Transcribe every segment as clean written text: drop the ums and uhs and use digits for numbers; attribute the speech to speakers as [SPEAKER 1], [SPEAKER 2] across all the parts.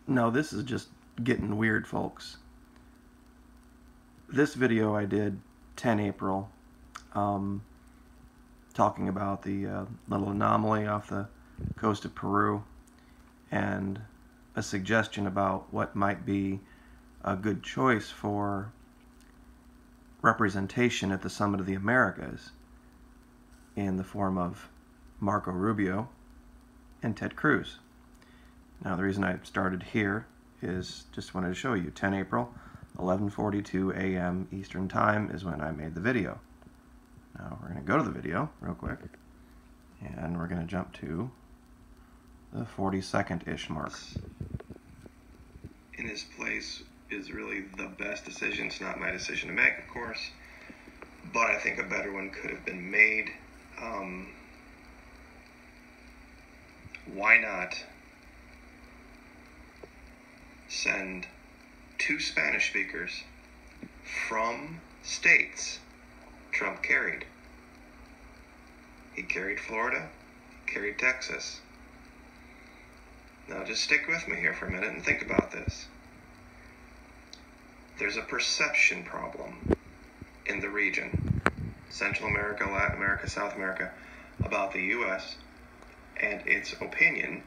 [SPEAKER 1] No, this is just getting weird, folks. This video I did 10 April, talking about the little anomaly off the coast of Peru and a suggestion about what might be a good choice for representation at the Summit of the Americas in the form of Marco Rubio and Ted Cruz. Now, the reason I started here is just wanted to show you 10 April, 11:42 a.m. Eastern Time is when I made the video. Now, we're going to go to the video real quick, and we're going to jump to the 42nd-ish mark. In his place is really the best decision. It's not my decision to make, of course, but I think a better one could have been made. Why not send two Spanish speakers from states Trump carried? He carried Florida, he carried Texas. Now just stick with me here for a minute and think about this. There's a perception problem in the region, Central America, Latin America, South America, about the U.S. and its opinion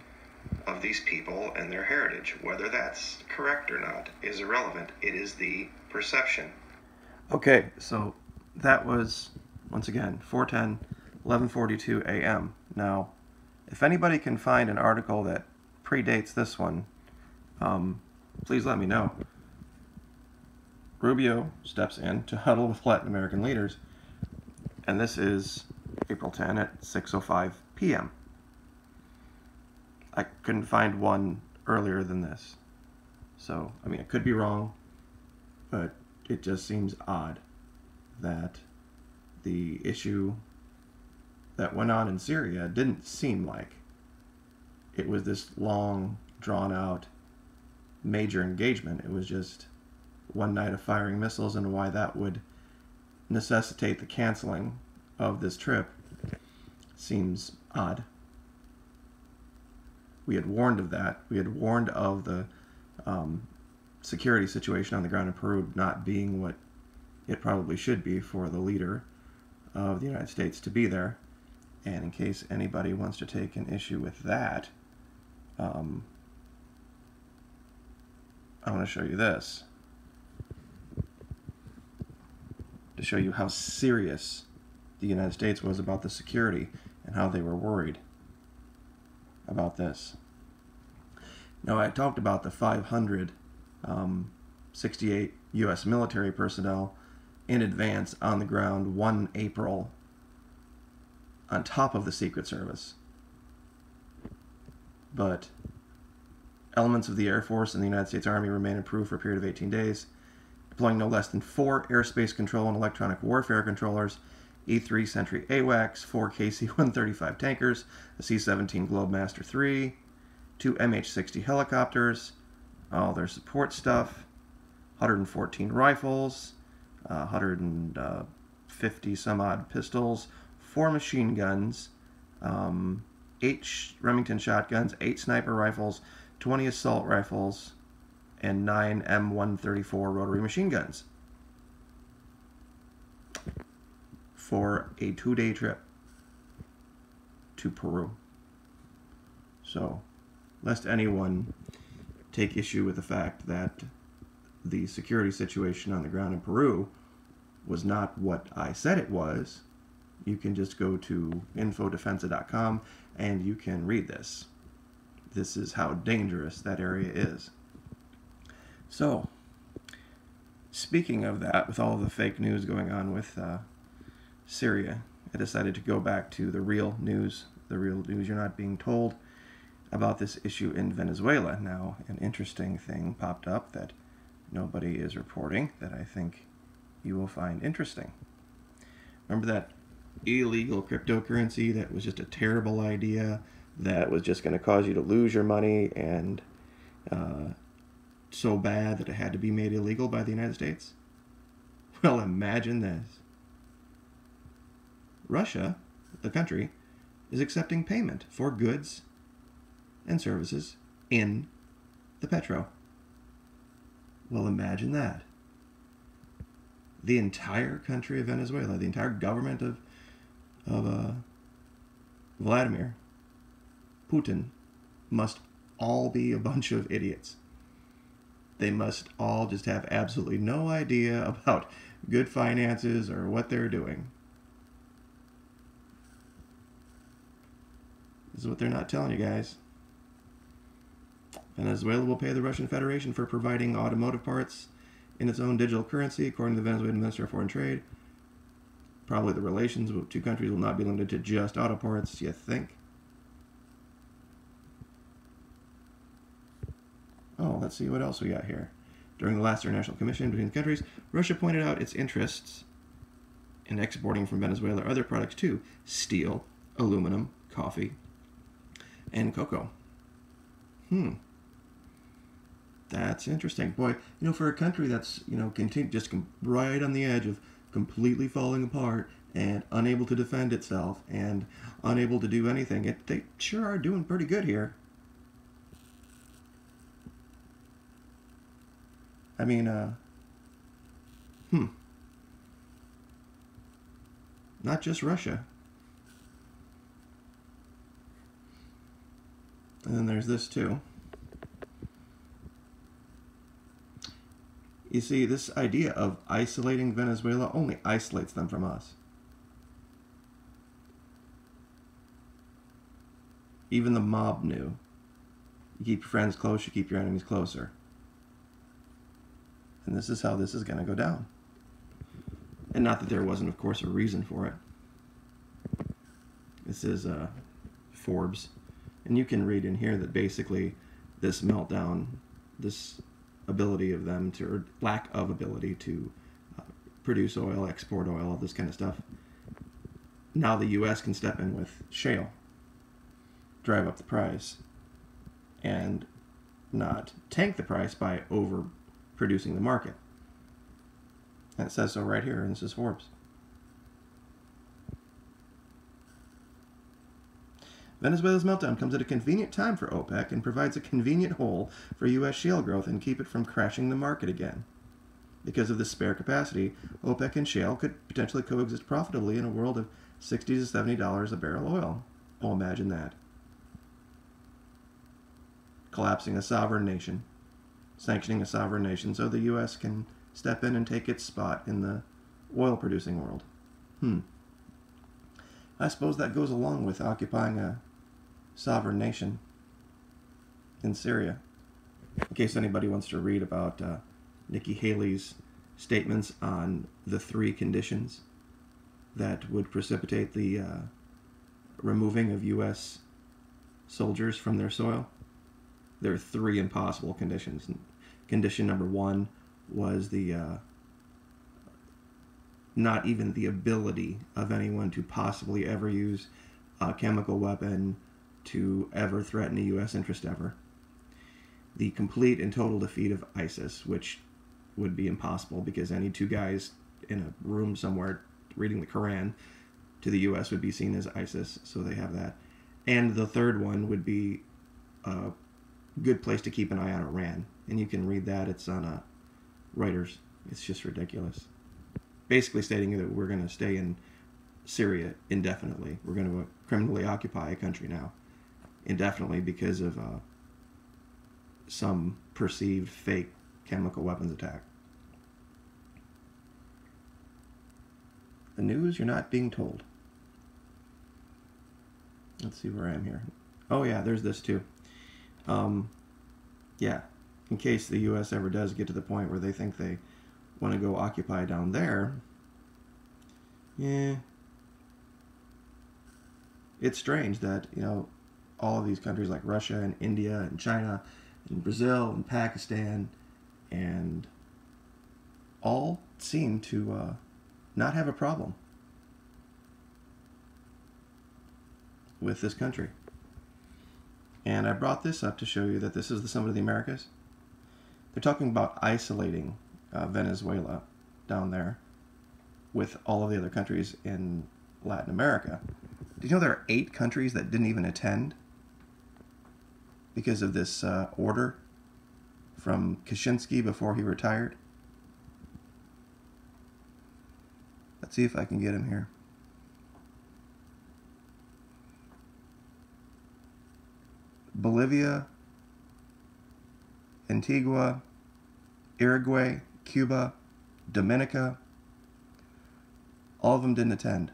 [SPEAKER 1] of these people and their heritage. Whether that's correct or not is irrelevant. It is the perception. Okay, so that was, once again, 4:10, 11:42 a.m. Now, if anybody can find an article that predates this one, please let me know. Rubio steps in to huddle with Latin American leaders, and this is April 10 at 6:05 p.m. I couldn't find one earlier than this. So, I mean, it could be wrong, but it just seems odd that the issue that went on in Syria didn't seem like it was this long, drawn-out, major engagement. It was just one night of firing missiles, and why that would necessitate the canceling of this trip seems odd. We had warned of that. We had warned of the security situation on the ground in Peru not being what it probably should be for the leader of the United States to be there. And in case anybody wants to take an issue with that, I want to show you this to show you how serious the United States was about the security and how they were worried about this. Now, I talked about the 568 U.S. military personnel in advance on the ground 1 April on top of the Secret Service. But elements of the Air Force and the United States Army remain in Peru for a period of 18 days, deploying no less than 4 airspace control and electronic warfare controllers, E-3 Sentry AWACS, 4 KC-135 tankers, a C-17 Globemaster III, 2 MH-60 helicopters, all their support stuff, 114 rifles, 150 some odd pistols, 4 machine guns, 8 Remington shotguns, 8 sniper rifles, 20 assault rifles, and 9 M134 rotary machine guns for a 2-day trip to Peru. So, lest anyone take issue with the fact that the security situation on the ground in Peru was not what I said it was, you can just go to infodefensa.com and you can read this. This is how dangerous that area is. So, speaking of that, with all of the fake news going on with Syria, I decided to go back to the real news you're not being told about this issue in Venezuela. Now, an interesting thing popped up that nobody is reporting that I think you will find interesting. Remember that illegal cryptocurrency that was just a terrible idea, that was just going to cause you to lose your money, and so bad that it had to be made illegal by the United States? Well, imagine this. Russia, the country, is accepting payment for goods and services in the petro. Well, imagine that. The entire country of Venezuela, the entire government of Vladimir Putin must all be a bunch of idiots. They must all just have absolutely no idea about good finances or what they're doing. This is what they're not telling you guys. Venezuela will pay the Russian Federation for providing automotive parts in its own digital currency, according to the Venezuelan Minister of Foreign Trade. Probably the relations of two countries will not be limited to just auto parts, you think? Oh, let's see what else we got here. During the last international commission between the countries, Russia pointed out its interests in exporting from Venezuela other products too: steel, aluminum, coffee, and cocoa. That's interesting. Boy, for a country that's, right on the edge of completely falling apart and unable to defend itself and unable to do anything, they sure are doing pretty good here. I mean, not just Russia. And then there's this too. You see, this idea of isolating Venezuela only isolates them from us. Even the mob knew. You keep your friends close, you keep your enemies closer. And this is how this is going to go down. And not that there wasn't, of course, a reason for it. This is Forbes. And you can read in here that basically this meltdown, this ability of them to, or lack of ability to produce oil, export oil, all this kind of stuff. Now the U.S. can step in with shale, drive up the price, and not tank the price by overproducing the market. And it says so right here, and this is Forbes. Venezuela's meltdown comes at a convenient time for OPEC and provides a convenient hole for U.S. shale growth and keep it from crashing the market again. Because of this spare capacity, OPEC and shale could potentially coexist profitably in a world of $60 to $70 a barrel oil. Oh, imagine that. Collapsing a sovereign nation, sanctioning a sovereign nation so the U.S. can step in and take its spot in the oil-producing world. I suppose that goes along with occupying a sovereign nation in Syria. In case anybody wants to read about Nikki Haley's statements on the 3 conditions that would precipitate the removing of U.S. soldiers from their soil, there are 3 impossible conditions. Condition number 1 was the not even the ability of anyone to possibly ever use a chemical weapon to ever threaten a U.S. interest ever. The complete and total defeat of ISIS, which would be impossible because any 2 guys in a room somewhere reading the Quran to the U.S. would be seen as ISIS, so they have that. And the third one would be a good place to keep an eye on Iran. And you can read that. It's on Reuters. It's just ridiculous. Basically stating that we're going to stay in Syria indefinitely. We're going to criminally occupy a country now indefinitely because of some perceived fake chemical weapons attack. The news you're not being told. Let's see where I am here. Oh yeah, there's this too. Yeah, in case the U.S. ever does get to the point where they think they want to go occupy down there, yeah, it's strange that, all of these countries like Russia and India and China and Brazil and Pakistan and all seem to not have a problem with this country. And I brought this up to show you that this is the Summit of the Americas. They're talking about isolating Venezuela down there with all of the other countries in Latin America. Did you know there are 8 countries that didn't even attend because of this order from Kaczynski before he retired. Let's see if I can get him here. Bolivia, Antigua, Uruguay, Cuba, Dominica, all of them didn't attend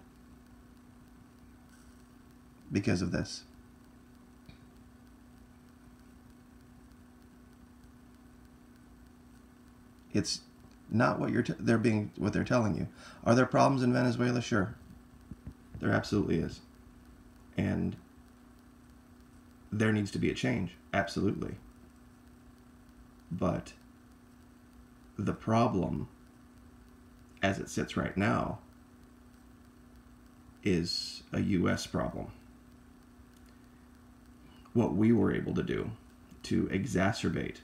[SPEAKER 1] because of this. It's not what what they're telling you. Are there problems in Venezuela? Sure. There absolutely is. And there needs to be a change. Absolutely. But the problem as it sits right now is a U.S. problem. What we were able to do to exacerbate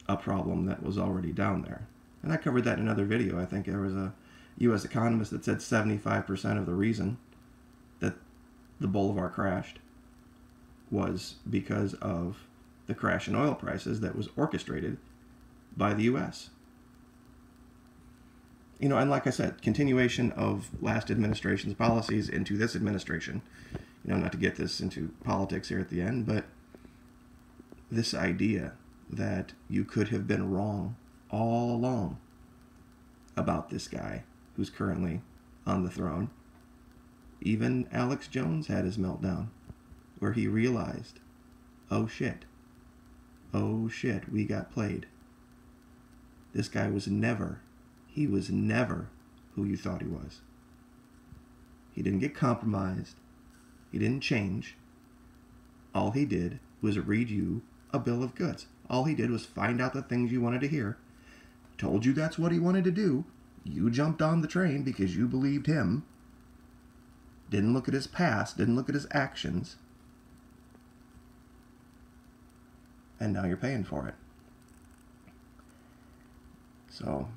[SPEAKER 1] a problem that was already down there. And I covered that in another video. I think there was a U.S. economist that said 75% of the reason that the Bolivar crashed was because of the crash in oil prices that was orchestrated by the U.S. You know, and like I said, continuation of last administration's policies into this administration. You know, not to get this into politics here at the end, but this idea that you could have been wrong all along about this guy who's currently on the throne. Even Alex Jones had his meltdown where he realized, oh shit, we got played. This guy was never who you thought he was. He didn't get compromised. He didn't change. All he did was read you a bill of goods. All he did was find out the things you wanted to hear, told you that's what he wanted to do. You jumped on the train because you believed him. Didn't look at his past, didn't look at his actions. And now you're paying for it. So,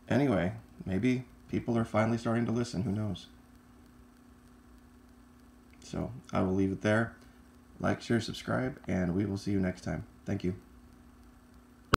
[SPEAKER 1] anyway, maybe people are finally starting to listen. Who knows? So, I will leave it there. Like, share, subscribe, and we will see you next time. Thank you.